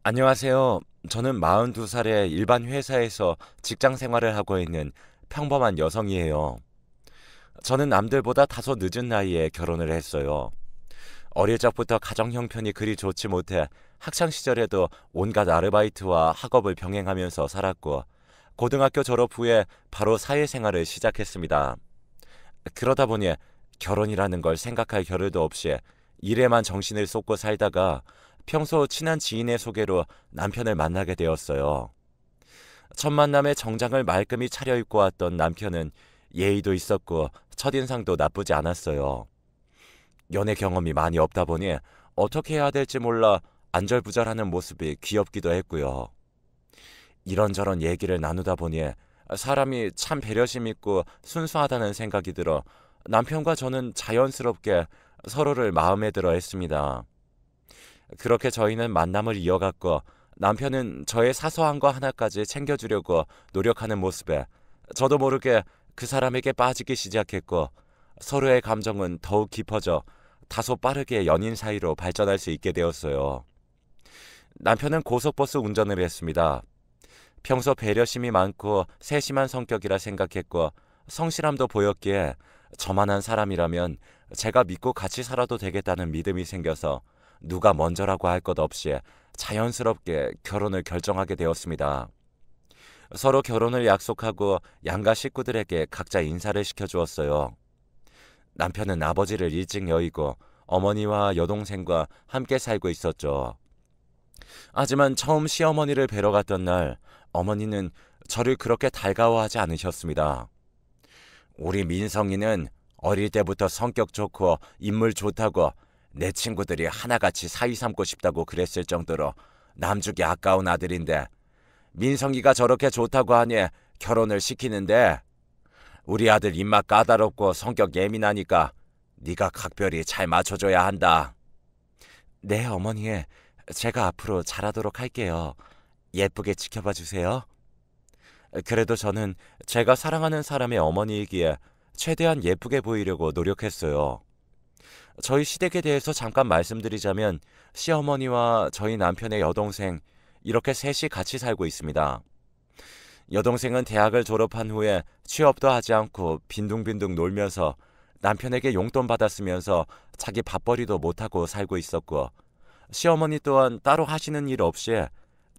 안녕하세요. 저는 42살의 일반 회사에서 직장 생활을 하고 있는 평범한 여성이에요. 저는 남들보다 다소 늦은 나이에 결혼을 했어요. 어릴 적부터 가정 형편이 그리 좋지 못해 학창 시절에도 온갖 아르바이트와 학업을 병행하면서 살았고, 고등학교 졸업 후에 바로 사회생활을 시작했습니다. 그러다 보니 결혼이라는 걸 생각할 겨를도 없이 일에만 정신을 쏟고 살다가 평소 친한 지인의 소개로 남편을 만나게 되었어요. 첫 만남에 정장을 말끔히 차려입고 왔던 남편은 예의도 있었고 첫인상도 나쁘지 않았어요. 연애 경험이 많이 없다 보니 어떻게 해야 될지 몰라 안절부절하는 모습이 귀엽기도 했고요. 이런저런 얘기를 나누다 보니 사람이 참 배려심 있고 순수하다는 생각이 들어 남편과 저는 자연스럽게 서로를 마음에 들어 했습니다. 그렇게 저희는 만남을 이어갔고, 남편은 저의 사소한 거 하나까지 챙겨주려고 노력하는 모습에 저도 모르게 그 사람에게 빠지기 시작했고, 서로의 감정은 더욱 깊어져 다소 빠르게 연인 사이로 발전할 수 있게 되었어요. 남편은 고속버스 운전을 했습니다. 평소 배려심이 많고 세심한 성격이라 생각했고, 성실함도 보였기에 저만한 사람이라면 제가 믿고 같이 살아도 되겠다는 믿음이 생겨서 누가 먼저라고 할 것 없이 자연스럽게 결혼을 결정하게 되었습니다. 서로 결혼을 약속하고 양가 식구들에게 각자 인사를 시켜주었어요. 남편은 아버지를 일찍 여의고 어머니와 여동생과 함께 살고 있었죠. 하지만 처음 시어머니를 뵈러 갔던 날, 어머니는 저를 그렇게 달가워하지 않으셨습니다. 우리 민성이는 어릴 때부터 성격 좋고 인물 좋다고 내 친구들이 하나같이 사위 삼고 싶다고 그랬을 정도로 남주기 아까운 아들인데, 민성이가 저렇게 좋다고 하니 결혼을 시키는데, 우리 아들 입맛 까다롭고 성격 예민하니까 네가 각별히 잘 맞춰줘야 한다. 네, 어머니. 제가 앞으로 잘하도록 할게요. 예쁘게 지켜봐 주세요. 그래도 저는 제가 사랑하는 사람의 어머니이기에 최대한 예쁘게 보이려고 노력했어요. 저희 시댁에 대해서 잠깐 말씀드리자면, 시어머니와 저희 남편의 여동생, 이렇게 셋이 같이 살고 있습니다. 여동생은 대학을 졸업한 후에 취업도 하지 않고 빈둥빈둥 놀면서 남편에게 용돈 받았으면서 자기 밥벌이도 못하고 살고 있었고, 시어머니 또한 따로 하시는 일 없이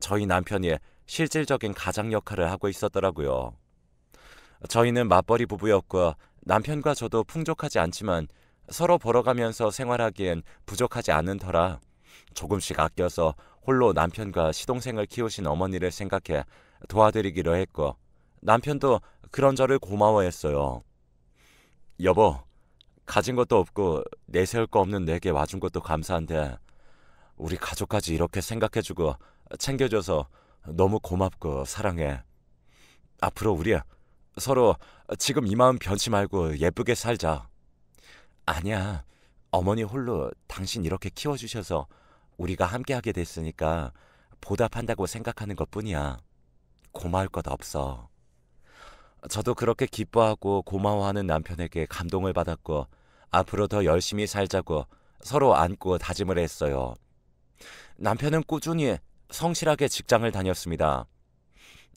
저희 남편이 실질적인 가장 역할을 하고 있었더라고요. 저희는 맞벌이 부부였고, 남편과 저도 풍족하지 않지만 서로 벌어가면서 생활하기엔 부족하지 않은 터라 조금씩 아껴서 홀로 남편과 시동생을 키우신 어머니를 생각해 도와드리기로 했고, 남편도 그런 저를 고마워했어요. 여보, 가진 것도 없고 내세울 거 없는 내게 와준 것도 감사한데, 우리 가족까지 이렇게 생각해주고 챙겨줘서 너무 고맙고 사랑해. 앞으로 우리 서로 지금 이 마음 변치 말고 예쁘게 살자. 아니야. 어머니 홀로 당신 이렇게 키워주셔서 우리가 함께하게 됐으니까 보답한다고 생각하는 것뿐이야. 고마울 것 없어. 저도 그렇게 기뻐하고 고마워하는 남편에게 감동을 받았고, 앞으로 더 열심히 살자고 서로 안고 다짐을 했어요. 남편은 꾸준히 성실하게 직장을 다녔습니다.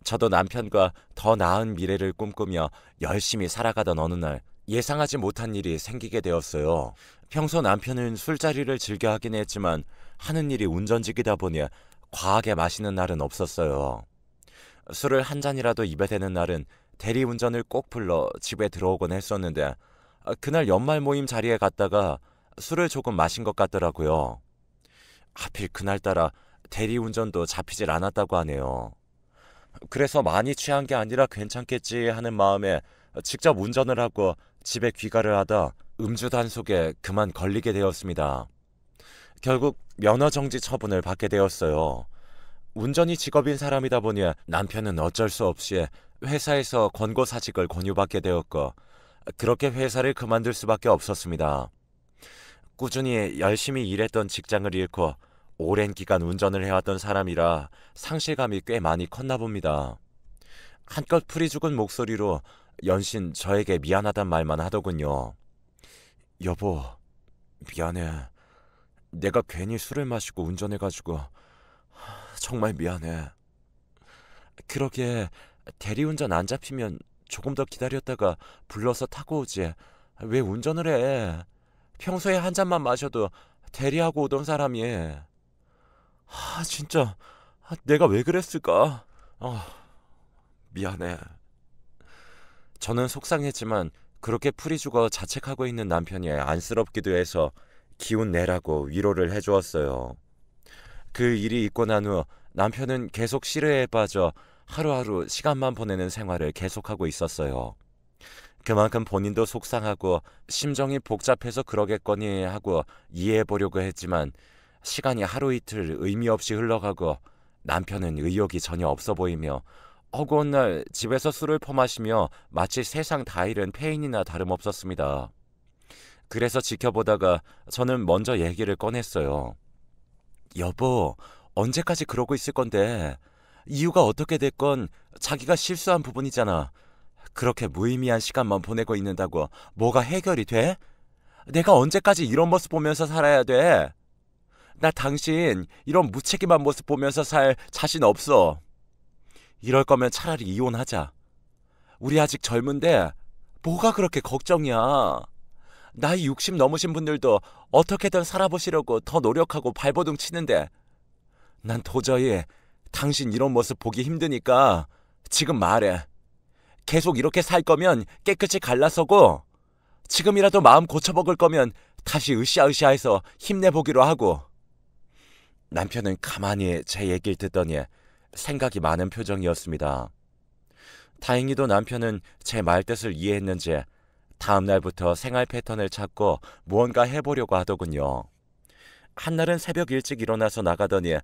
저도 남편과 더 나은 미래를 꿈꾸며 열심히 살아가던 어느 날, 예상하지 못한 일이 생기게 되었어요. 평소 남편은 술자리를 즐겨 하긴 했지만 하는 일이 운전직이다 보니 과하게 마시는 날은 없었어요. 술을 한 잔이라도 입에 대는 날은 대리운전을 꼭 불러 집에 들어오곤 했었는데, 그날 연말 모임 자리에 갔다가 술을 조금 마신 것 같더라고요. 하필 그날따라 대리운전도 잡히질 않았다고 하네요. 그래서 많이 취한 게 아니라 괜찮겠지 하는 마음에 직접 운전을 하고 집에 귀가를 하다 음주 단속에 그만 걸리게 되었습니다. 결국 면허 정지 처분을 받게 되었어요. 운전이 직업인 사람이다 보니 남편은 어쩔 수 없이 회사에서 권고사직을 권유받게 되었고, 그렇게 회사를 그만둘 수밖에 없었습니다. 꾸준히 열심히 일했던 직장을 잃고 오랜 기간 운전을 해왔던 사람이라 상실감이 꽤 많이 컸나 봅니다. 한껏 풀이 죽은 목소리로 연신 저에게 미안하단 말만 하더군요. 여보, 미안해. 내가 괜히 술을 마시고 운전해가지고 정말 미안해. 그러게 대리운전 안 잡히면 조금 더 기다렸다가 불러서 타고 오지. 왜 운전을 해? 평소에 한 잔만 마셔도 대리하고 오던 사람이. 진짜 내가 왜 그랬을까? 미안해. 저는 속상했지만 그렇게 풀이 죽어 자책하고 있는 남편이 안쓰럽기도 해서 기운 내라고 위로를 해주었어요. 그 일이 있고 난 후 남편은 계속 시르에 빠져 하루하루 시간만 보내는 생활을 계속하고 있었어요. 그만큼 본인도 속상하고 심정이 복잡해서 그러겠거니 하고 이해해 보려고 했지만 시간이 하루 이틀 의미 없이 흘러가고 남편은 의욕이 전혀 없어 보이며 허구한 날 집에서 술을 퍼마시며 마치 세상 다 잃은 폐인이나 다름없었습니다. 그래서 지켜보다가 저는 먼저 얘기를 꺼냈어요. 여보, 언제까지 그러고 있을 건데? 이유가 어떻게 됐건 자기가 실수한 부분이잖아. 그렇게 무의미한 시간만 보내고 있는다고 뭐가 해결이 돼? 내가 언제까지 이런 모습 보면서 살아야 돼? 나 당신 이런 무책임한 모습 보면서 살 자신 없어. 이럴 거면 차라리 이혼하자. 우리 아직 젊은데 뭐가 그렇게 걱정이야. 나이 60 넘으신 분들도 어떻게든 살아보시려고 더 노력하고 발버둥 치는데 난 도저히 당신 이런 모습 보기 힘드니까 지금 말해. 계속 이렇게 살 거면 깨끗이 갈라서고 지금이라도 마음 고쳐먹을 거면 다시 으쌰으쌰해서 힘내보기로 하고. 남편은 가만히 제 얘기를 듣더니 생각이 많은 표정이었습니다. 다행히도 남편은 제 말뜻을 이해했는지 다음 날부터 생활 패턴을 찾고 무언가 해보려고 하더군요. 한날은 새벽 일찍 일어나서 나가더니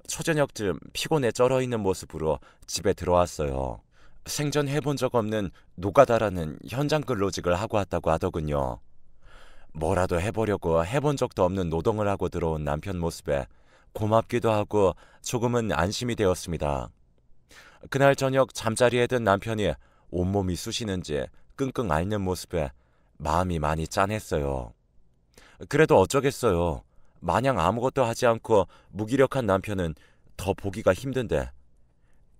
초저녁쯤 피곤해 쩔어있는 모습으로 집에 들어왔어요. 생전 해본 적 없는 노가다라는 현장 근로직을 하고 왔다고 하더군요. 뭐라도 해보려고 해본 적도 없는 노동을 하고 들어온 남편 모습에 고맙기도 하고 조금은 안심이 되었습니다. 그날 저녁 잠자리에 든 남편이 온몸이 쑤시는지 끙끙 앓는 모습에 마음이 많이 짠했어요. 그래도 어쩌겠어요. 마냥 아무것도 하지 않고 무기력한 남편은 더 보기가 힘든데.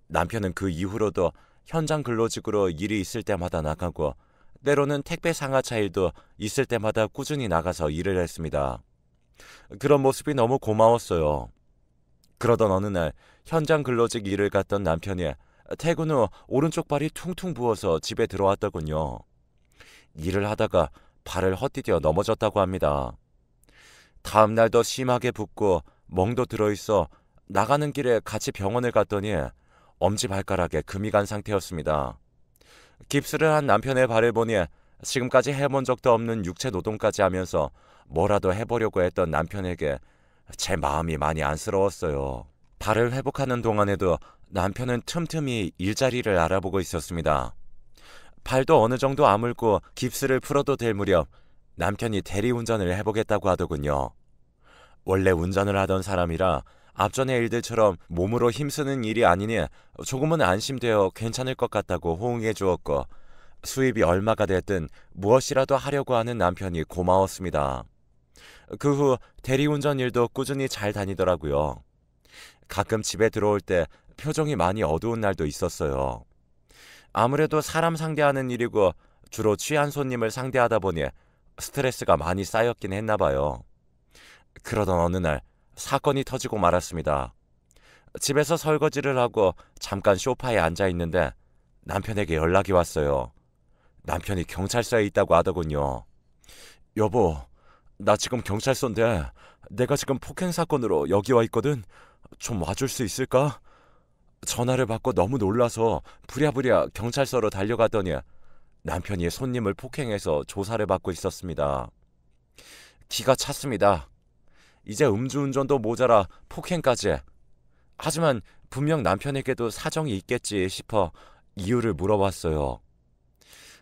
남편은 그 이후로도 현장 근로직으로 일이 있을 때마다 나가고 때로는 택배 상하차 일도 있을 때마다 꾸준히 나가서 일을 했습니다. 그런 모습이 너무 고마웠어요. 그러던 어느 날 현장 근로직 일을 갔던 남편이 퇴근 후 오른쪽 발이 퉁퉁 부어서 집에 들어왔더군요. 일을 하다가 발을 헛디뎌 넘어졌다고 합니다. 다음 날 더 심하게 붓고 멍도 들어있어 나가는 길에 같이 병원을 갔더니 엄지발가락에 금이 간 상태였습니다. 깁스를 한 남편의 발을 보니 지금까지 해본 적도 없는 육체 노동까지 하면서 뭐라도 해보려고 했던 남편에게 제 마음이 많이 안쓰러웠어요. 발을 회복하는 동안에도 남편은 틈틈이 일자리를 알아보고 있었습니다. 발도 어느 정도 아물고 깁스를 풀어도 될 무렵 남편이 대리운전을 해보겠다고 하더군요. 원래 운전을 하던 사람이라 앞전의 일들처럼 몸으로 힘쓰는 일이 아니니 조금은 안심되어 괜찮을 것 같다고 호응해 주었고 수입이 얼마가 됐든 무엇이라도 하려고 하는 남편이 고마웠습니다. 그 후 대리운전 일도 꾸준히 잘 다니더라고요. 가끔 집에 들어올 때 표정이 많이 어두운 날도 있었어요. 아무래도 사람 상대하는 일이고 주로 취한 손님을 상대하다 보니 스트레스가 많이 쌓였긴 했나 봐요. 그러던 어느 날 사건이 터지고 말았습니다. 집에서 설거지를 하고 잠깐 소파에 앉아 있는데 남편에게 연락이 왔어요. 남편이 경찰서에 있다고 하더군요. 여보, 나 지금 경찰서인데 내가 지금 폭행 사건으로 여기 와 있거든. 좀 와줄 수 있을까? 전화를 받고 너무 놀라서 부랴부랴 경찰서로 달려갔더니 남편이 손님을 폭행해서 조사를 받고 있었습니다. 기가 찼습니다. 이제 음주운전도 모자라 폭행까지. 하지만 분명 남편에게도 사정이 있겠지 싶어 이유를 물어봤어요.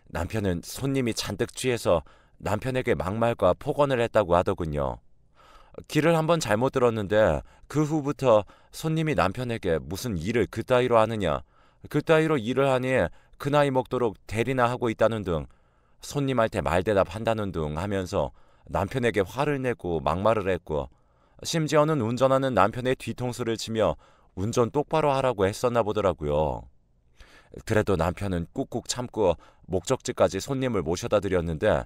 남편은 손님이 잔뜩 취해서 남편에게 막말과 폭언을 했다고 하더군요. 길을 한번 잘못 들었는데 그 후부터 손님이 남편에게 무슨 일을 그따위로 하느냐, 그따위로 일을 하니 그 나이 먹도록 대리나 하고 있다는 등 손님한테 말대답 한다는 등 하면서 남편에게 화를 내고 막말을 했고 심지어는 운전하는 남편의 뒤통수를 치며 운전 똑바로 하라고 했었나 보더라고요. 그래도 남편은 꾹꾹 참고 목적지까지 손님을 모셔다 드렸는데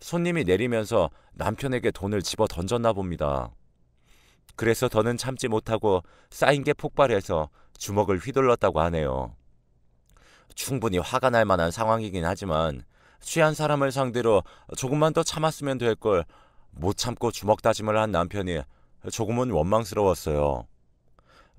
손님이 내리면서 남편에게 돈을 집어 던졌나 봅니다. 그래서 더는 참지 못하고 쌓인 게 폭발해서 주먹을 휘둘렀다고 하네요. 충분히 화가 날 만한 상황이긴 하지만 취한 사람을 상대로 조금만 더 참았으면 될 걸 못 참고 주먹 다짐을 한 남편이 조금은 원망스러웠어요.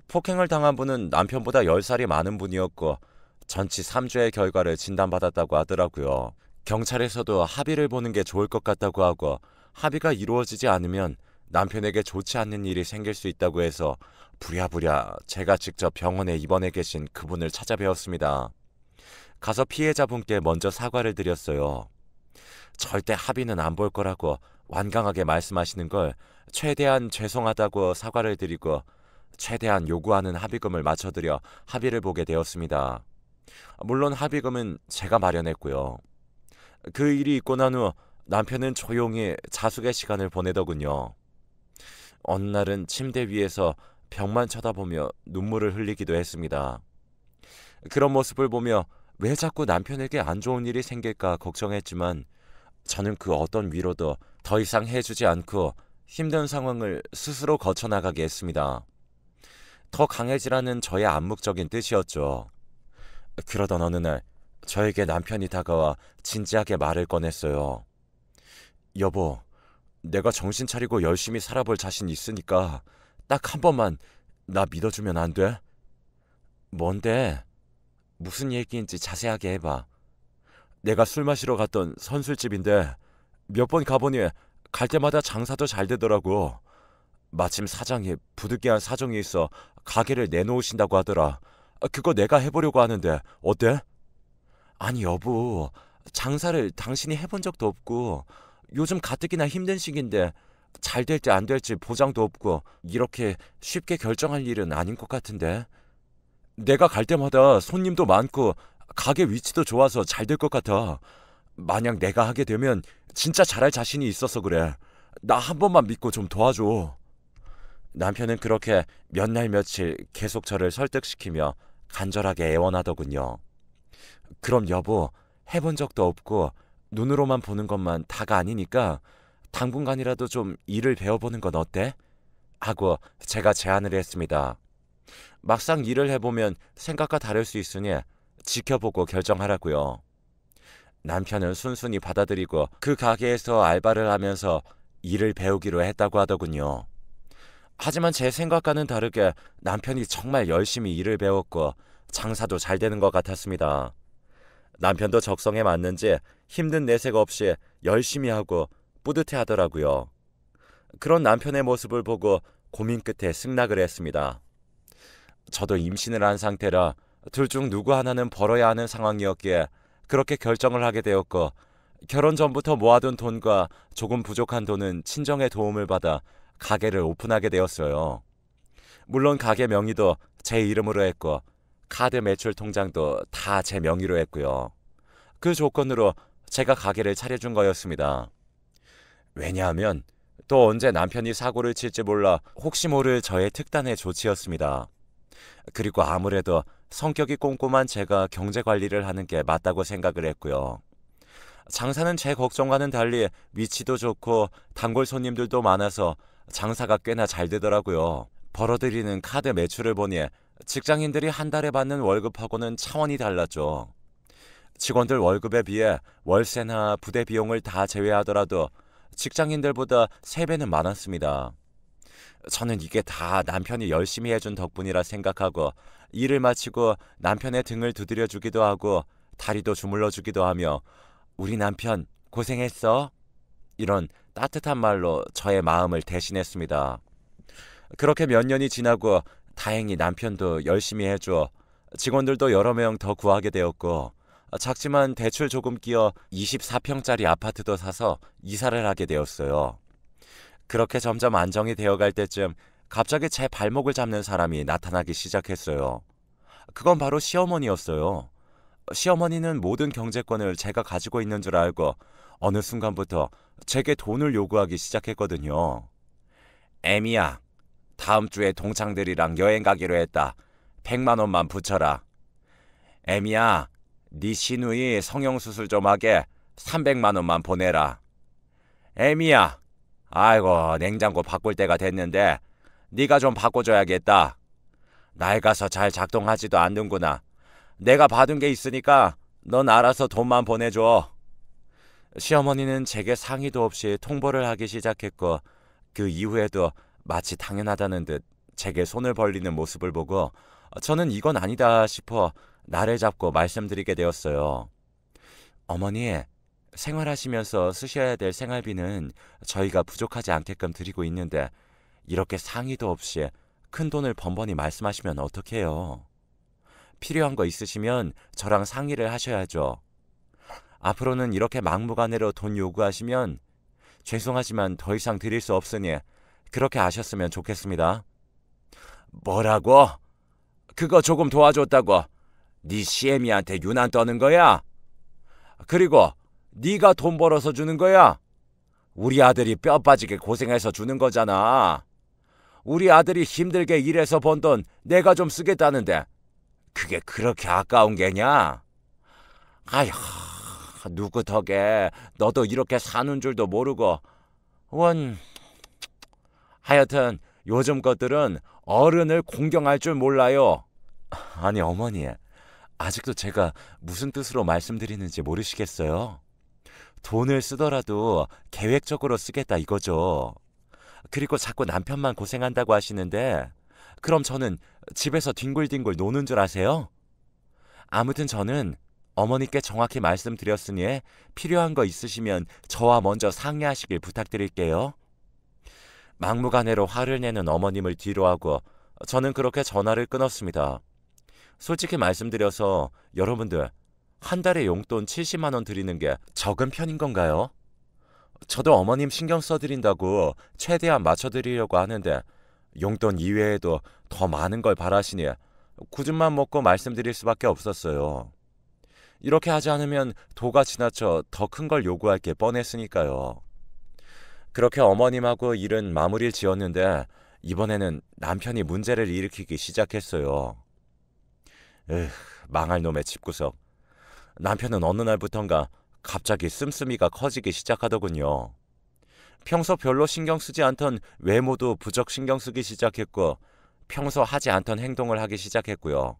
폭행을 당한 분은 남편보다 10살이 많은 분이었고 전치 3주의 결과를 진단받았다고 하더라고요. 경찰에서도 합의를 보는 게 좋을 것 같다고 하고 합의가 이루어지지 않으면 남편에게 좋지 않는 일이 생길 수 있다고 해서 부랴부랴 제가 직접 병원에 입원해 계신 그분을 찾아뵈었습니다. 가서 피해자분께 먼저 사과를 드렸어요. 절대 합의는 안 볼 거라고 완강하게 말씀하시는 걸 최대한 죄송하다고 사과를 드리고 최대한 요구하는 합의금을 맞춰드려 합의를 보게 되었습니다. 물론 합의금은 제가 마련했고요. 그 일이 있고 난 후 남편은 조용히 자숙의 시간을 보내더군요. 어느 날은 침대 위에서 벽만 쳐다보며 눈물을 흘리기도 했습니다. 그런 모습을 보며 왜 자꾸 남편에게 안 좋은 일이 생길까 걱정했지만 저는 그 어떤 위로도 더 이상 해주지 않고 힘든 상황을 스스로 거쳐나가게 했습니다. 더 강해지라는 저의 암묵적인 뜻이었죠. 그러던 어느 날 저에게 남편이 다가와 진지하게 말을 꺼냈어요. 여보, 내가 정신 차리고 열심히 살아볼 자신 있으니까 딱 한 번만 나 믿어주면 안 돼? 뭔데? 무슨 얘기인지 자세하게 해봐. 내가 술 마시러 갔던 선술집인데 몇 번 가보니 갈 때마다 장사도 잘 되더라고. 마침 사장이 부득이한 사정이 있어 가게를 내놓으신다고 하더라. 그거 내가 해보려고 하는데 어때? 아니 여보, 장사를 당신이 해본 적도 없고 요즘 가뜩이나 힘든 시기인데 잘 될지 안 될지 보장도 없고 이렇게 쉽게 결정할 일은 아닌 것 같은데. 내가 갈 때마다 손님도 많고 가게 위치도 좋아서 잘 될 것 같아. 만약 내가 하게 되면 진짜 잘할 자신이 있어서 그래. 나 한 번만 믿고 좀 도와줘. 남편은 그렇게 몇 날 며칠 계속 저를 설득시키며 간절하게 애원하더군요. 그럼 여보, 해본 적도 없고 눈으로만 보는 것만 다가 아니니까 당분간이라도 좀 일을 배워보는 건 어때? 하고 제가 제안을 했습니다. 막상 일을 해보면 생각과 다를 수 있으니 지켜보고 결정하라고요. 남편은 순순히 받아들이고 그 가게에서 알바를 하면서 일을 배우기로 했다고 하더군요. 하지만 제 생각과는 다르게 남편이 정말 열심히 일을 배웠고 장사도 잘 되는 것 같았습니다. 남편도 적성에 맞는지 힘든 내색 없이 열심히 하고 뿌듯해 하더라고요. 그런 남편의 모습을 보고 고민 끝에 승낙을 했습니다. 저도 임신을 한 상태라 둘 중 누구 하나는 벌어야 하는 상황이었기에 그렇게 결정을 하게 되었고 결혼 전부터 모아둔 돈과 조금 부족한 돈은 친정의 도움을 받아 가게를 오픈하게 되었어요. 물론 가게 명의도 제 이름으로 했고 카드 매출 통장도 다 제 명의로 했고요. 그 조건으로 제가 가게를 차려준 거였습니다. 왜냐하면 또 언제 남편이 사고를 칠지 몰라 혹시 모를 저의 특단의 조치였습니다. 그리고 아무래도 성격이 꼼꼼한 제가 경제 관리를 하는 게 맞다고 생각을 했고요. 장사는 제 걱정과는 달리 위치도 좋고 단골 손님들도 많아서 장사가 꽤나 잘 되더라고요. 벌어들이는 카드 매출을 보니 직장인들이 한 달에 받는 월급하고는 차원이 달랐죠. 직원들 월급에 비해 월세나 부대 비용을 다 제외하더라도 직장인들보다 3배는 많았습니다. 저는 이게 다 남편이 열심히 해준 덕분이라 생각하고 일을 마치고 남편의 등을 두드려주기도 하고 다리도 주물러주기도 하며 우리 남편 고생했어? 이런 따뜻한 말로 저의 마음을 대신했습니다. 그렇게 몇 년이 지나고 다행히 남편도 열심히 해줘 직원들도 여러 명 더 구하게 되었고 작지만 대출 조금 끼어 24평짜리 아파트도 사서 이사를 하게 되었어요. 그렇게 점점 안정이 되어갈 때쯤 갑자기 제 발목을 잡는 사람이 나타나기 시작했어요. 그건 바로 시어머니였어요. 시어머니는 모든 경제권을 제가 가지고 있는 줄 알고 어느 순간부터 제게 돈을 요구하기 시작했거든요. 애미야, 다음 주에 동창들이랑 여행 가기로 했다. 100만 원만 붙여라. 애미야, 네 시누이 성형수술 좀 하게 300만 원만 보내라. 애미야, 아이고 냉장고 바꿀 때가 됐는데 네가 좀 바꿔줘야겠다. 낡아서 잘 작동하지도 않는구나. 내가 받은 게 있으니까 넌 알아서 돈만 보내줘. 시어머니는 제게 상의도 없이 통보를 하기 시작했고 그 이후에도 마치 당연하다는 듯 제게 손을 벌리는 모습을 보고 저는 이건 아니다 싶어 나를 잡고 말씀드리게 되었어요. 어머니, 생활하시면서 쓰셔야 될 생활비는 저희가 부족하지 않게끔 드리고 있는데 이렇게 상의도 없이 큰 돈을 번번이 말씀하시면 어떡해요? 필요한 거 있으시면 저랑 상의를 하셔야죠. 앞으로는 이렇게 막무가내로 돈 요구하시면 죄송하지만 더 이상 드릴 수 없으니 그렇게 아셨으면 좋겠습니다. 뭐라고? 그거 조금 도와줬다고 네 시애미한테 유난 떠는 거야? 그리고 네가 돈 벌어서 주는 거야? 우리 아들이 뼈 빠지게 고생해서 주는 거잖아. 우리 아들이 힘들게 일해서 번 돈 내가 좀 쓰겠다는데 그게 그렇게 아까운 게냐? 아휴, 누구 덕에 너도 이렇게 사는 줄도 모르고 하여튼 요즘 것들은 어른을 공경할 줄 몰라요. 아니 어머니, 아직도 제가 무슨 뜻으로 말씀드리는지 모르시겠어요? 돈을 쓰더라도 계획적으로 쓰겠다 이거죠. 그리고 자꾸 남편만 고생한다고 하시는데 그럼 저는 집에서 뒹굴뒹굴 노는 줄 아세요? 아무튼 저는 어머니께 정확히 말씀드렸으니 필요한 거 있으시면 저와 먼저 상의하시길 부탁드릴게요. 막무가내로 화를 내는 어머님을 뒤로하고 저는 그렇게 전화를 끊었습니다. 솔직히 말씀드려서 여러분들, 한 달에 용돈 70만 원 드리는 게 적은 편인 건가요? 저도 어머님 신경 써드린다고 최대한 맞춰드리려고 하는데 용돈 이외에도 더 많은 걸 바라시니 굳은맘 먹고 말씀드릴 수밖에 없었어요. 이렇게 하지 않으면 도가 지나쳐 더 큰 걸 요구할 게 뻔했으니까요. 그렇게 어머님하고 일은 마무리를 지었는데 이번에는 남편이 문제를 일으키기 시작했어요. 망할 놈의 집구석. 남편은 어느 날부턴가 갑자기 씀씀이가 커지기 시작하더군요. 평소 별로 신경 쓰지 않던 외모도 부쩍 신경 쓰기 시작했고 평소 하지 않던 행동을 하기 시작했고요.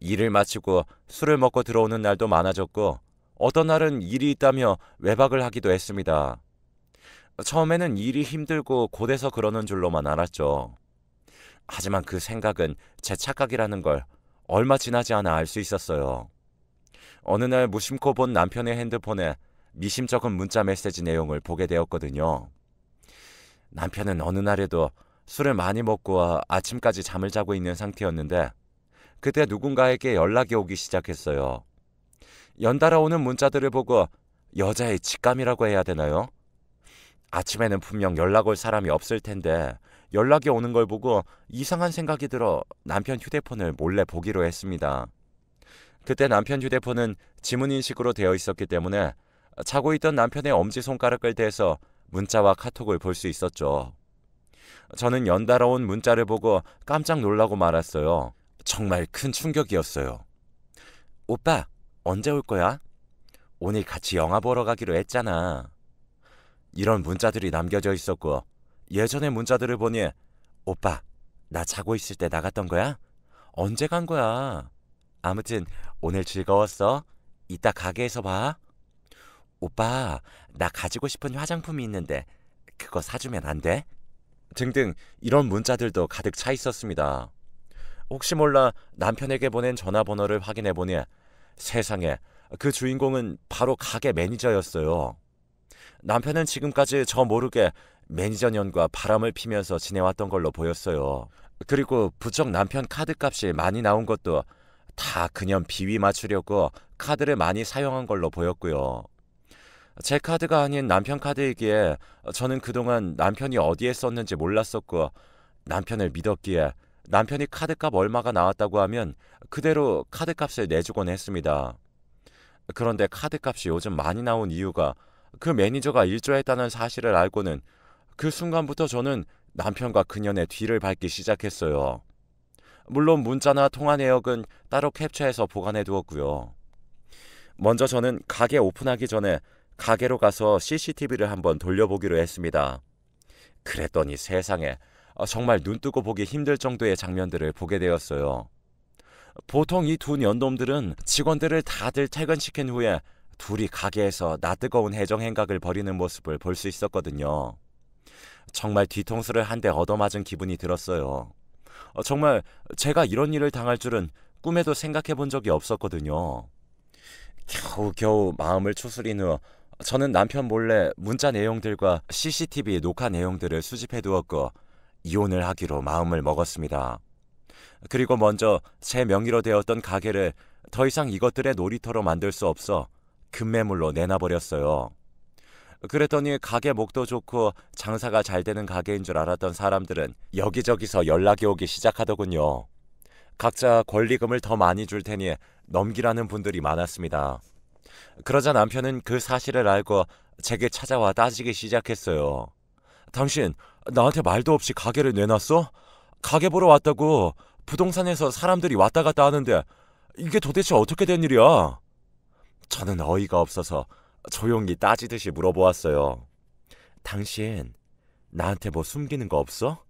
일을 마치고 술을 먹고 들어오는 날도 많아졌고 어떤 날은 일이 있다며 외박을 하기도 했습니다. 처음에는 일이 힘들고 고돼서 그러는 줄로만 알았죠. 하지만 그 생각은 제 착각이라는 걸 얼마 지나지 않아 알 수 있었어요. 어느 날 무심코 본 남편의 핸드폰에 미심쩍은 문자 메시지 내용을 보게 되었거든요. 남편은 어느 날에도 술을 많이 먹고 아침까지 잠을 자고 있는 상태였는데 그때 누군가에게 연락이 오기 시작했어요. 연달아 오는 문자들을 보고 여자의 직감이라고 해야 되나요? 아침에는 분명 연락 올 사람이 없을 텐데 연락이 오는 걸 보고 이상한 생각이 들어 남편 휴대폰을 몰래 보기로 했습니다. 그때 남편 휴대폰은 지문인식으로 되어 있었기 때문에 자고 있던 남편의 엄지손가락을 대서 문자와 카톡을 볼 수 있었죠. 저는 연달아 온 문자를 보고 깜짝 놀라고 말았어요. 정말 큰 충격이었어요. 오빠, 언제 올 거야? 오늘 같이 영화 보러 가기로 했잖아. 이런 문자들이 남겨져 있었고 예전의 문자들을 보니 오빠, 나 자고 있을 때 나갔던 거야? 언제 간 거야? 아무튼 오늘 즐거웠어. 이따 가게에서 봐. 오빠, 나 가지고 싶은 화장품이 있는데 그거 사주면 안 돼? 등등 이런 문자들도 가득 차 있었습니다. 혹시 몰라 남편에게 보낸 전화번호를 확인해보니 세상에 그 주인공은 바로 가게 매니저였어요. 남편은 지금까지 저 모르게 매니저 년과 바람을 피면서 지내왔던 걸로 보였어요. 그리고 부쩍 남편 카드값이 많이 나온 것도 다 그년 비위 맞추려고 카드를 많이 사용한 걸로 보였고요. 제 카드가 아닌 남편 카드이기에 저는 그동안 남편이 어디에 썼는지 몰랐었고 남편을 믿었기에 남편이 카드값 얼마가 나왔다고 하면 그대로 카드값을 내주곤 했습니다. 그런데 카드값이 요즘 많이 나온 이유가 그 매니저가 일조했다는 사실을 알고는 그 순간부터 저는 남편과 그년의 뒤를 밟기 시작했어요. 물론 문자나 통화 내역은 따로 캡처해서 보관해 두었고요. 먼저 저는 가게 오픈하기 전에 가게로 가서 CCTV를 한번 돌려보기로 했습니다. 그랬더니 세상에 정말 눈뜨고 보기 힘들 정도의 장면들을 보게 되었어요. 보통 이 두 년놈들은 직원들을 다들 퇴근시킨 후에 둘이 가게에서 낯뜨거운 해정 행각을 벌이는 모습을 볼 수 있었거든요. 정말 뒤통수를 한 대 얻어맞은 기분이 들었어요. 정말 제가 이런 일을 당할 줄은 꿈에도 생각해 본 적이 없었거든요. 겨우겨우 마음을 추스린 후 저는 남편 몰래 문자 내용들과 CCTV 녹화 내용들을 수집해 두었고 이혼을 하기로 마음을 먹었습니다. 그리고 먼저 제 명의로 되었던 가게를 더 이상 이것들의 놀이터로 만들 수 없어 급매물로 내놔버렸어요. 그랬더니 가게 목도 좋고 장사가 잘 되는 가게인 줄 알았던 사람들은 여기저기서 연락이 오기 시작하더군요. 각자 권리금을 더 많이 줄 테니 넘기라는 분들이 많았습니다. 그러자 남편은 그 사실을 알고 제게 찾아와 따지기 시작했어요. 당신 나한테 말도 없이 가게를 내놨어? 가게 보러 왔다고 부동산에서 사람들이 왔다 갔다 하는데 이게 도대체 어떻게 된 일이야? 저는 어이가 없어서 조용히 따지듯이 물어보았어요. 당신 나한테 뭐 숨기는 거 없어?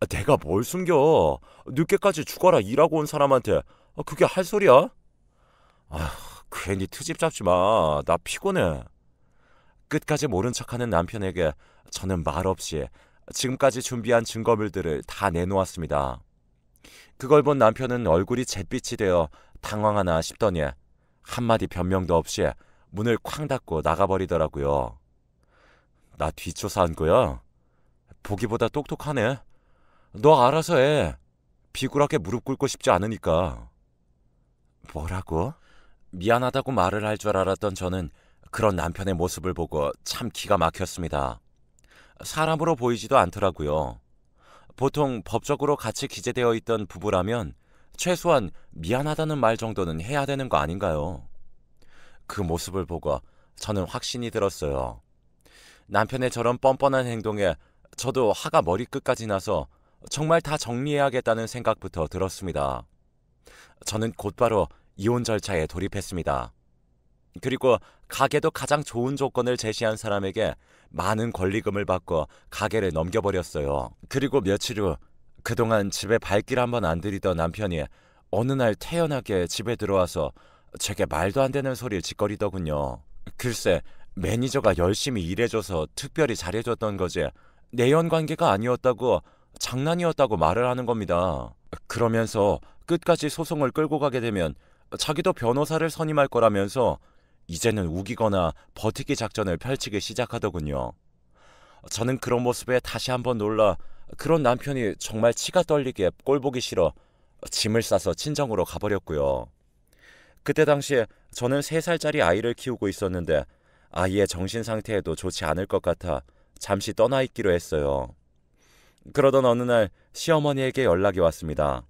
내가 뭘 숨겨? 늦게까지 죽어라 일하고 온 사람한테 그게 할 소리야? 괜히 트집 잡지 마. 나 피곤해. 끝까지 모른 척하는 남편에게 저는 말없이 지금까지 준비한 증거물들을 다 내놓았습니다. 그걸 본 남편은 얼굴이 잿빛이 되어 당황하나 싶더니 한마디 변명도 없이 문을 쾅 닫고 나가버리더라고요. 나 뒷조사한 거야? 보기보다 똑똑하네. 너 알아서 해. 비굴하게 무릎 꿇고 싶지 않으니까. 뭐라고? 미안하다고 말을 할 줄 알았던 저는 그런 남편의 모습을 보고 참 기가 막혔습니다. 사람으로 보이지도 않더라고요. 보통 법적으로 같이 기재되어 있던 부부라면 최소한 미안하다는 말 정도는 해야 되는 거 아닌가요? 그 모습을 보고 저는 확신이 들었어요. 남편의 저런 뻔뻔한 행동에 저도 화가 머리끝까지 나서 정말 다 정리해야겠다는 생각부터 들었습니다. 저는 곧바로 이혼 절차에 돌입했습니다. 그리고 가게도 가장 좋은 조건을 제시한 사람에게 많은 권리금을 받고 가게를 넘겨버렸어요. 그리고 며칠 후 그동안 집에 발길 한번 안 들이던 남편이 어느 날 태연하게 집에 들어와서 제게 말도 안 되는 소리를 짓거리더군요. 글쎄 매니저가 열심히 일해줘서 특별히 잘해줬던 거지 내연관계가 아니었다고 장난이었다고 말을 하는 겁니다. 그러면서 끝까지 소송을 끌고 가게 되면 자기도 변호사를 선임할 거라면서 이제는 우기거나 버티기 작전을 펼치기 시작하더군요. 저는 그런 모습에 다시 한번 놀라 그런 남편이 정말 치가 떨리게 꼴보기 싫어 짐을 싸서 친정으로 가버렸고요. 그때 당시에 저는 3살짜리 아이를 키우고 있었는데 아이의 정신 상태에도 좋지 않을 것 같아 잠시 떠나 있기로 했어요. 그러던 어느 날 시어머니에게 연락이 왔습니다.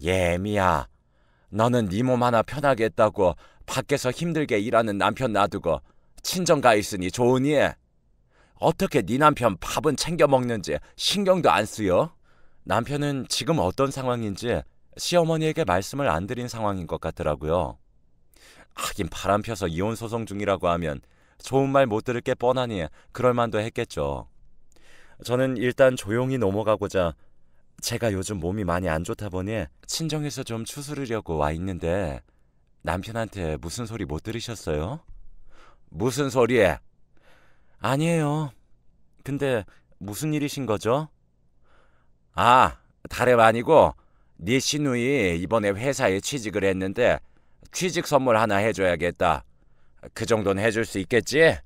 예미야, 너는 네 몸 하나 편하게 했다고 밖에서 힘들게 일하는 남편 놔두고 친정 가 있으니 좋으니? 어떻게 네 남편 밥은 챙겨 먹는지 신경도 안 쓰여? 남편은 지금 어떤 상황인지 시어머니에게 말씀을 안 드린 상황인 것 같더라고요. 하긴 바람 펴서 이혼 소송 중이라고 하면 좋은 말 못 들을 게 뻔하니 그럴 만도 했겠죠. 저는 일단 조용히 넘어가고자 제가 요즘 몸이 많이 안 좋다 보니 친정에서 좀 추스르려고 와 있는데 남편한테 무슨 소리 못 들으셨어요? 무슨 소리에? 아니에요. 근데 무슨 일이신 거죠? 다름 아니고 네 시누이 이번에 회사에 취직을 했는데 취직 선물 하나 해줘야겠다. 그 정도는 해줄 수 있겠지?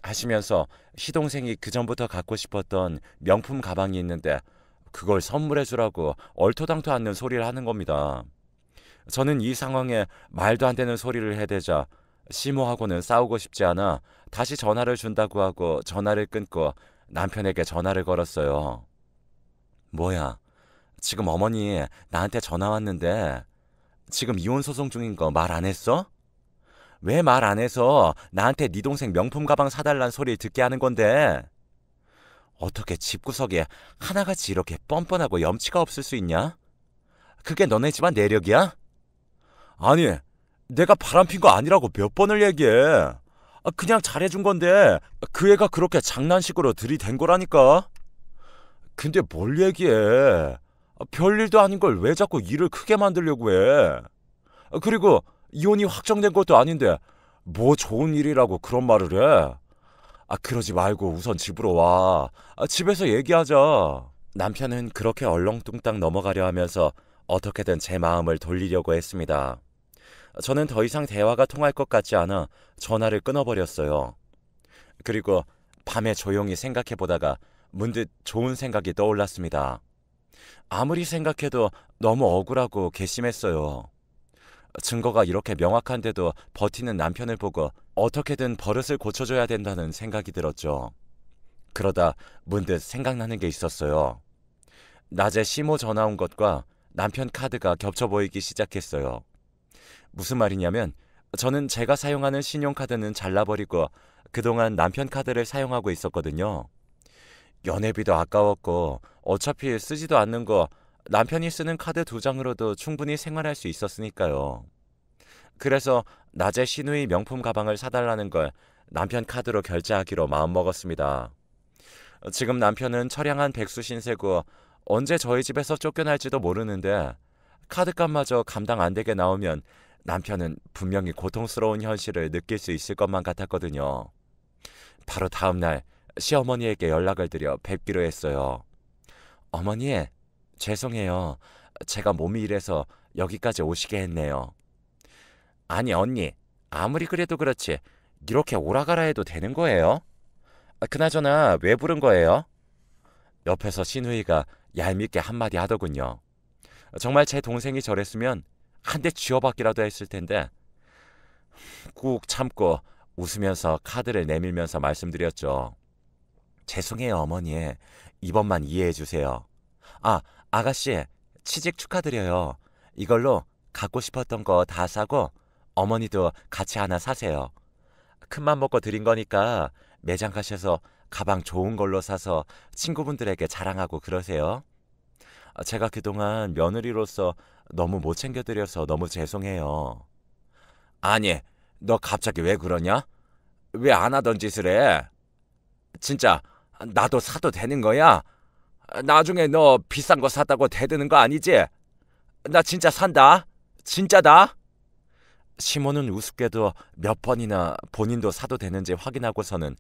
하시면서 시동생이 그전부터 갖고 싶었던 명품 가방이 있는데 그걸 선물해주라고 얼토당토 않는 소리를 하는 겁니다. 저는 이 상황에 말도 안 되는 소리를 해대자 시모하고는 싸우고 싶지 않아 다시 전화를 준다고 하고 전화를 끊고 남편에게 전화를 걸었어요. 뭐야, 지금 어머니 나한테 전화 왔는데 지금 이혼 소송 중인 거 말 안 했어? 왜 말 안 해서 나한테 네 동생 명품 가방 사달란 소리 듣게 하는 건데? 어떻게 집구석에 하나같이 이렇게 뻔뻔하고 염치가 없을 수 있냐? 그게 너네 집안 내력이야? 아니, 내가 바람핀 거 아니라고 몇 번을 얘기해. 그냥 잘해준 건데 그 애가 그렇게 장난식으로 들이댄 거라니까. 근데 뭘 얘기해. 별일도 아닌 걸 왜 자꾸 일을 크게 만들려고 해. 그리고 이혼이 확정된 것도 아닌데 뭐 좋은 일이라고 그런 말을 해. 그러지 말고 우선 집으로 와. 집에서 얘기하자. 남편은 그렇게 얼렁뚱땅 넘어가려 하면서 어떻게든 제 마음을 돌리려고 했습니다. 저는 더 이상 대화가 통할 것 같지 않아 전화를 끊어버렸어요. 그리고 밤에 조용히 생각해보다가 문득 좋은 생각이 떠올랐습니다. 아무리 생각해도 너무 억울하고 괘씸했어요. 증거가 이렇게 명확한데도 버티는 남편을 보고 어떻게든 버릇을 고쳐줘야 된다는 생각이 들었죠. 그러다 문득 생각나는 게 있었어요. 낮에 시모 전화 온 것과 남편 카드가 겹쳐 보이기 시작했어요. 무슨 말이냐면 저는 제가 사용하는 신용카드는 잘라버리고 그동안 남편 카드를 사용하고 있었거든요. 연회비도 아까웠고 어차피 쓰지도 않는 거 남편이 쓰는 카드 2장으로도 충분히 생활할 수 있었으니까요. 그래서 낮에 시누이 명품 가방을 사달라는 걸 남편 카드로 결제하기로 마음먹었습니다. 지금 남편은 처량한 백수 신세고 언제 저희 집에서 쫓겨날지도 모르는데 카드값마저 감당 안 되게 나오면 남편은 분명히 고통스러운 현실을 느낄 수 있을 것만 같았거든요. 바로 다음 날 시어머니에게 연락을 드려 뵙기로 했어요. 어머니, 죄송해요. 제가 몸이 이래서 여기까지 오시게 했네요. 아니 언니, 아무리 그래도 그렇지 이렇게 오라가라 해도 되는 거예요? 그나저나 왜 부른 거예요? 옆에서 시누이가 얄밉게 한마디 하더군요. 정말 제 동생이 저랬으면 한 대 쥐어박기라도 했을 텐데 꾹 참고 웃으면서 카드를 내밀면서 말씀드렸죠. 죄송해요 어머니. 이번만 이해해 주세요. 아가씨, 취직 축하드려요. 이걸로 갖고 싶었던 거 다 사고 어머니도 같이 하나 사세요. 큰맘 먹고 드린 거니까 매장 가셔서 가방 좋은 걸로 사서 친구분들에게 자랑하고 그러세요. 제가 그동안 며느리로서 너무 못 챙겨드려서 너무 죄송해요. 아니, 너 갑자기 왜 그러냐? 왜 안 하던 짓을 해? 진짜 나도 사도 되는 거야? 나중에 너 비싼 거 샀다고 대드는 거 아니지? 나 진짜 산다. 진짜다. 시모는 우습게도 몇 번이나 본인도 사도 되는지 확인하고서는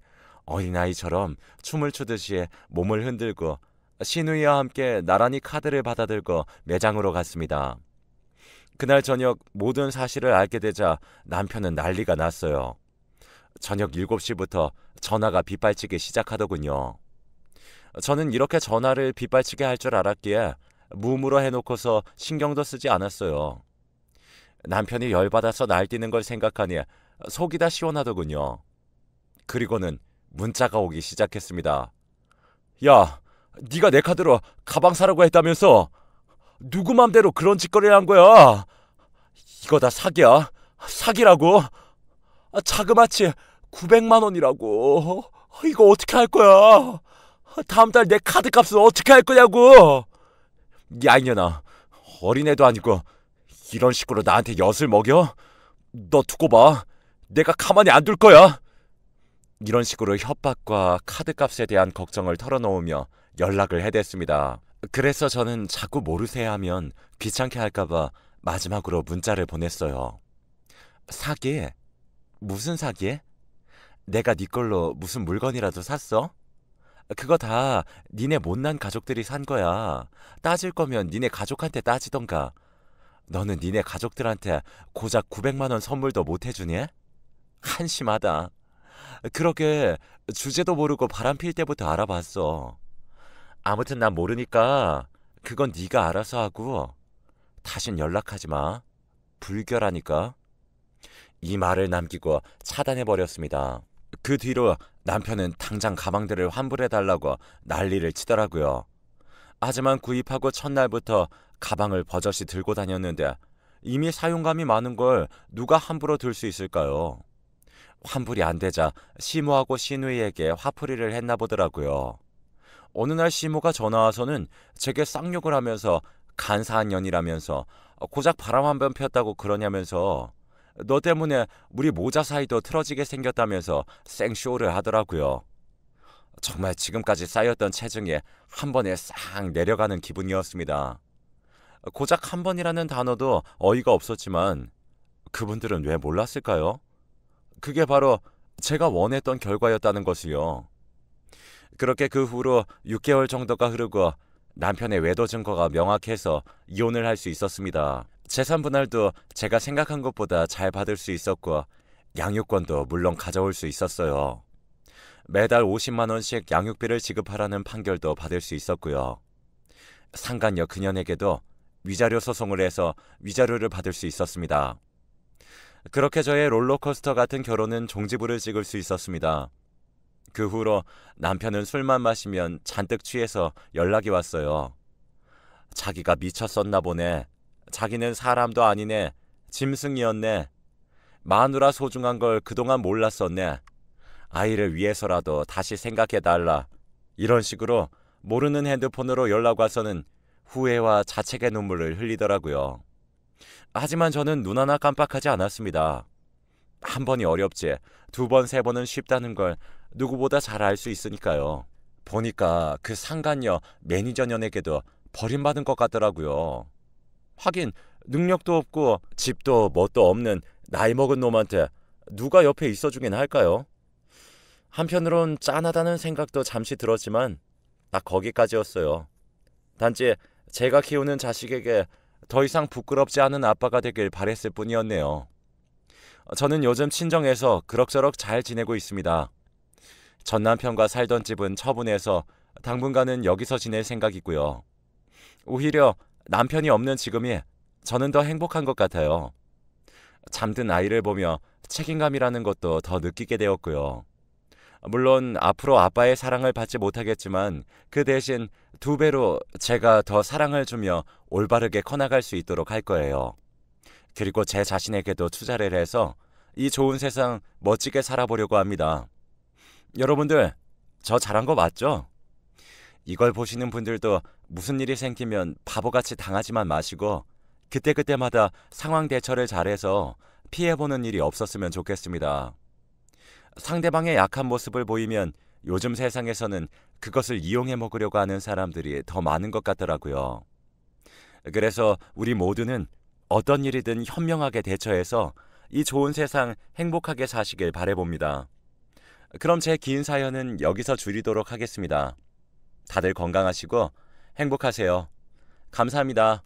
어린아이처럼 춤을 추듯이 몸을 흔들고 시누이와 함께 나란히 카드를 받아들고 매장으로 갔습니다. 그날 저녁 모든 사실을 알게 되자 남편은 난리가 났어요. 저녁 7시부터 전화가 빗발치기 시작하더군요. 저는 이렇게 전화를 빗발치게 할 줄 알았기에 무음으로 해놓고서 신경도 쓰지 않았어요. 남편이 열받아서 날뛰는 걸 생각하니 속이 다 시원하더군요. 그리고는 문자가 오기 시작했습니다. 야, 네가 내 카드로 가방 사라고 했다면서 누구 맘대로 그런 짓거리를 한 거야? 이거 다 사기야. 사기라고. 자그마치 900만 원이라고. 이거 어떻게 할 거야? 다음 달 내 카드 값은 어떻게 할 거냐고. 야 이년아, 어린애도 아니고 이런 식으로 나한테 엿을 먹여? 너 두고 봐. 내가 가만히 안 둘 거야. 이런 식으로 협박과 카드값에 대한 걱정을 털어놓으며 연락을 해댔습니다. 그래서 저는 자꾸 모르세요 하면 귀찮게 할까봐 마지막으로 문자를 보냈어요. 사기? 무슨 사기? 내가 네 걸로 무슨 물건이라도 샀어? 그거 다 니네 못난 가족들이 산 거야. 따질 거면 니네 가족한테 따지던가. 너는 니네 가족들한테 고작 900만 원 선물도 못 해주니? 한심하다. 그러게 주제도 모르고 바람필 때부터 알아봤어. 아무튼 난 모르니까 그건 네가 알아서 하고 다신 연락하지 마. 불결하니까. 이 말을 남기고 차단해버렸습니다. 그 뒤로 남편은 당장 가방들을 환불해달라고 난리를 치더라고요. 하지만 구입하고 첫날부터 가방을 버젓이 들고 다녔는데 이미 사용감이 많은 걸 누가 함부로 들 수 있을까요? 환불이 안 되자 시모하고 시누이에게 화풀이를 했나 보더라고요. 어느 날 시모가 전화 와서는 제게 쌍욕을 하면서 간사한 년이라면서 고작 바람 한 번 폈다고 그러냐면서 너 때문에 우리 모자 사이도 틀어지게 생겼다면서 생쇼를 하더라고요. 정말 지금까지 쌓였던 체증이 한 번에 싹 내려가는 기분이었습니다. 고작 한 번이라는 단어도 어이가 없었지만 그분들은 왜 몰랐을까요? 그게 바로 제가 원했던 결과였다는 것을요. 그렇게 그 후로 6개월 정도가 흐르고 남편의 외도 증거가 명확해서 이혼을 할 수 있었습니다. 재산 분할도 제가 생각한 것보다 잘 받을 수 있었고 양육권도 물론 가져올 수 있었어요. 매달 50만 원씩 양육비를 지급하라는 판결도 받을 수 있었고요. 상간녀 그년에게도 위자료 소송을 해서 위자료를 받을 수 있었습니다. 그렇게 저의 롤러코스터 같은 결혼은 종지부를 찍을 수 있었습니다. 그 후로 남편은 술만 마시면 잔뜩 취해서 연락이 왔어요. 자기가 미쳤었나 보네. 자기는 사람도 아니네. 짐승이었네. 마누라 소중한 걸 그동안 몰랐었네. 아이를 위해서라도 다시 생각해달라. 이런 식으로 모르는 핸드폰으로 연락 와서는 후회와 자책의 눈물을 흘리더라고요. 하지만 저는 눈 하나 깜빡하지 않았습니다. 한 번이 어렵지 2번, 3번은 쉽다는 걸 누구보다 잘 알 수 있으니까요. 보니까 그 상간녀 매니저 년에게도 버림받은 것 같더라고요. 하긴 능력도 없고 집도 뭣도 없는 나이 먹은 놈한테 누가 옆에 있어주긴 할까요? 한편으론 짠하다는 생각도 잠시 들었지만 딱 거기까지였어요. 단지 제가 키우는 자식에게 더 이상 부끄럽지 않은 아빠가 되길 바랬을 뿐이었네요. 저는 요즘 친정에서 그럭저럭 잘 지내고 있습니다. 전 남편과 살던 집은 처분해서 당분간은 여기서 지낼 생각이고요. 오히려 남편이 없는 지금이 저는 더 행복한 것 같아요. 잠든 아이를 보며 책임감이라는 것도 더 느끼게 되었고요. 물론 앞으로 아빠의 사랑을 받지 못하겠지만 그 대신 2배로 제가 더 사랑을 주며 올바르게 커나갈 수 있도록 할 거예요. 그리고 제 자신에게도 투자를 해서 이 좋은 세상 멋지게 살아보려고 합니다. 여러분들, 저 잘한 거 맞죠? 이걸 보시는 분들도 무슨 일이 생기면 바보같이 당하지만 마시고 그때그때마다 상황 대처를 잘해서 피해보는 일이 없었으면 좋겠습니다. 상대방의 약한 모습을 보이면 요즘 세상에서는 그것을 이용해 먹으려고 하는 사람들이 더 많은 것 같더라고요. 그래서 우리 모두는 어떤 일이든 현명하게 대처해서 이 좋은 세상 행복하게 사시길 바라봅니다. 그럼 제 긴 사연은 여기서 줄이도록 하겠습니다. 다들 건강하시고 행복하세요. 감사합니다.